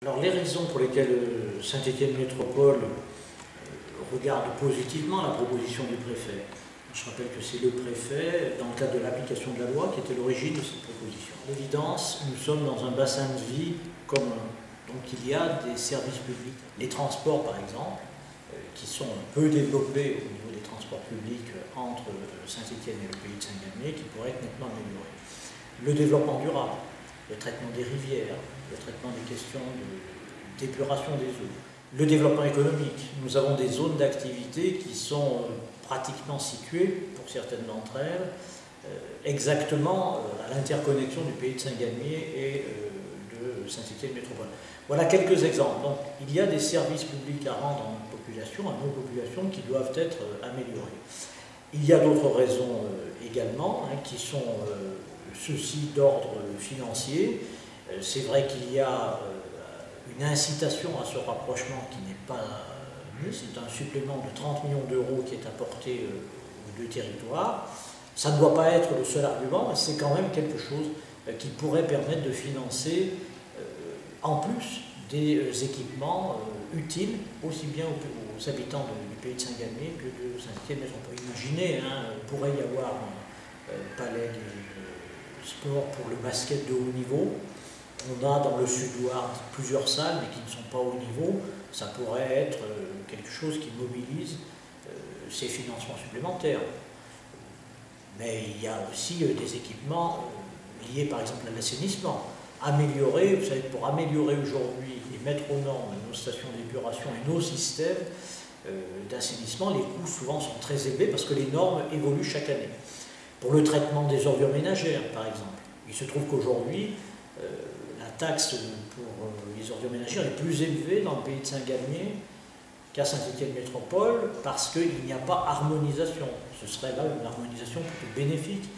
Alors les raisons pour lesquelles Saint-Étienne Métropole regarde positivement la proposition du préfet. Je rappelle que c'est le préfet, dans le cadre de l'application de la loi, qui était l'origine de cette proposition. À l'évidence, nous sommes dans un bassin de vie commun. Donc il y a des services publics, les transports par exemple, qui sont peu développés au niveau des transports publics entre Saint-Étienne et le pays de Saint-Galmier, qui pourraient être nettement améliorés. Le développement durable, le traitement des rivières, le traitement des questions d'épuration des eaux. Le développement économique, nous avons des zones d'activité qui sont pratiquement situées, pour certaines d'entre elles, exactement à l'interconnexion du pays de Saint-Galmier et de Saint-Étienne Métropole. Voilà quelques exemples. Donc, il y a des services publics à rendre à nos populations qui doivent être améliorés. Il y a d'autres raisons également, qui sont ceux-ci d'ordre financier. C'est vrai qu'il y a une incitation à ce rapprochement qui n'est pas nul. C'est un supplément de 30 millions d'euros qui est apporté aux deux territoires. Ça ne doit pas être le seul argument, mais c'est quand même quelque chose qui pourrait permettre de financer en plus des équipements utiles aussi bien aux habitants du pays de Saint-Galmier que de Saint-Étienne Métropole. Imaginez, il pourrait y avoir un palais de sport pour le basket de haut niveau. On a dans le sud-ouest plusieurs salles, mais qui ne sont pas au niveau. Ça pourrait être quelque chose qui mobilise ces financements supplémentaires. Mais il y a aussi des équipements liés par exemple à l'assainissement. Améliorer, vous savez, pour améliorer aujourd'hui et mettre aux normes nos stations d'épuration et nos systèmes d'assainissement, les coûts souvent sont très élevés parce que les normes évoluent chaque année. Pour le traitement des ordures ménagères, par exemple, il se trouve qu'aujourd'hui, la taxe pour les ordures ménagères est plus élevée dans le pays de Saint-Galmier qu'à Saint-Étienne Métropole parce qu'il n'y a pas harmonisation. Ce serait là une harmonisation plutôt bénéfique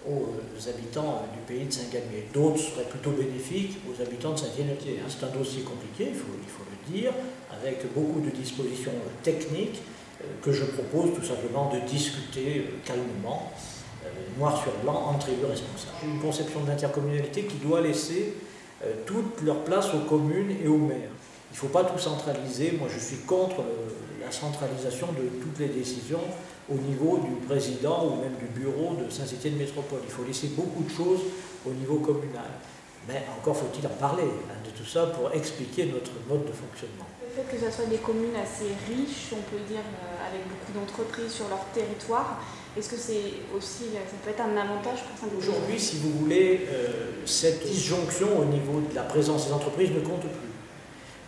aux habitants du pays de Saint-Galmier. D'autres seraient plutôt bénéfiques aux habitants de Saint-Étienne. C'est un dossier compliqué, il faut le dire, avec beaucoup de dispositions techniques que je propose tout simplement de discuter calmement, noir sur blanc, entre élus responsables. J'ai une conception de l'intercommunalité qui doit laisser toute leur place aux communes et aux maires. Il ne faut pas tout centraliser. Moi, je suis contre la centralisation de toutes les décisions au niveau du président ou même du bureau de Saint-Étienne Métropole. Il faut laisser beaucoup de choses au niveau communal. Mais encore faut-il en parler de tout ça pour expliquer notre mode de fonctionnement. Le fait que ce soit des communes assez riches, on peut dire, avec beaucoup d'entreprises sur leur territoire, est-ce que c'est aussi, ça peut être un avantage pour Saint-Étienne? Aujourd'hui, si vous voulez, cette disjonction au niveau de la présence des entreprises ne compte plus,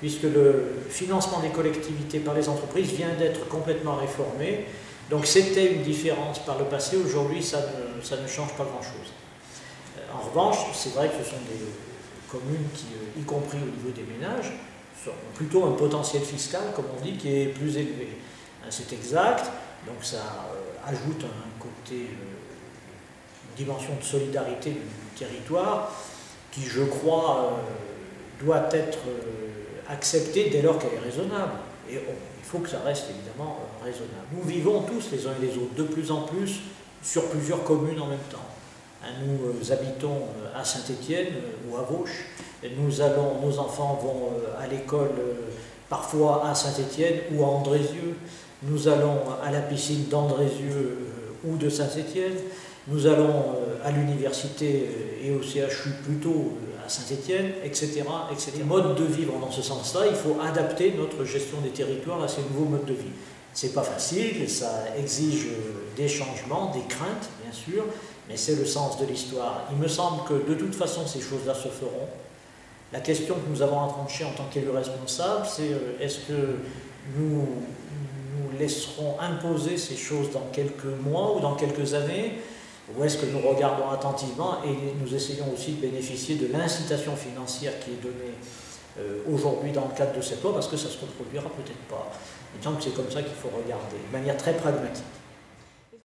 puisque le financement des collectivités par les entreprises vient d'être complètement réformé. Donc c'était une différence par le passé, aujourd'hui ça ne change pas grand-chose. En revanche, c'est vrai que ce sont des communes qui, y compris au niveau des ménages, ont plutôt un potentiel fiscal, comme on dit, qui est plus élevé. C'est exact, donc ça ajoute un côté, une dimension de solidarité du territoire, qui je crois doit être acceptée dès lors qu'elle est raisonnable. Et il faut que ça reste évidemment raisonnable. Nous vivons tous les uns et les autres, de plus en plus, sur plusieurs communes en même temps. Nous habitons à Saint-Étienne ou à Vauche. Nos enfants vont à l'école parfois à Saint-Étienne ou à Andrézieux. Nous allons à la piscine d'Andrézieux ou de Saint-Étienne. Nous allons à l'université et au CHU plutôt à Saint-Étienne, etc., etc. Les modes de vivre dans ce sens-là, il faut adapter notre gestion des territoires à ces nouveaux modes de vie. C'est pas facile, ça exige des changements, des craintes, bien sûr, mais c'est le sens de l'histoire. Il me semble que de toute façon, ces choses-là se feront. La question que nous avons à trancher en tant qu'élus responsables, c'est est-ce que nous laisserons imposer ces choses dans quelques mois ou dans quelques années, ou est-ce que nous regardons attentivement et nous essayons aussi de bénéficier de l'incitation financière qui est donnée aujourd'hui dans le cadre de cette loi, parce que ça ne se reproduira peut-être pas. Il me semble que c'est comme ça qu'il faut regarder, de manière très pragmatique.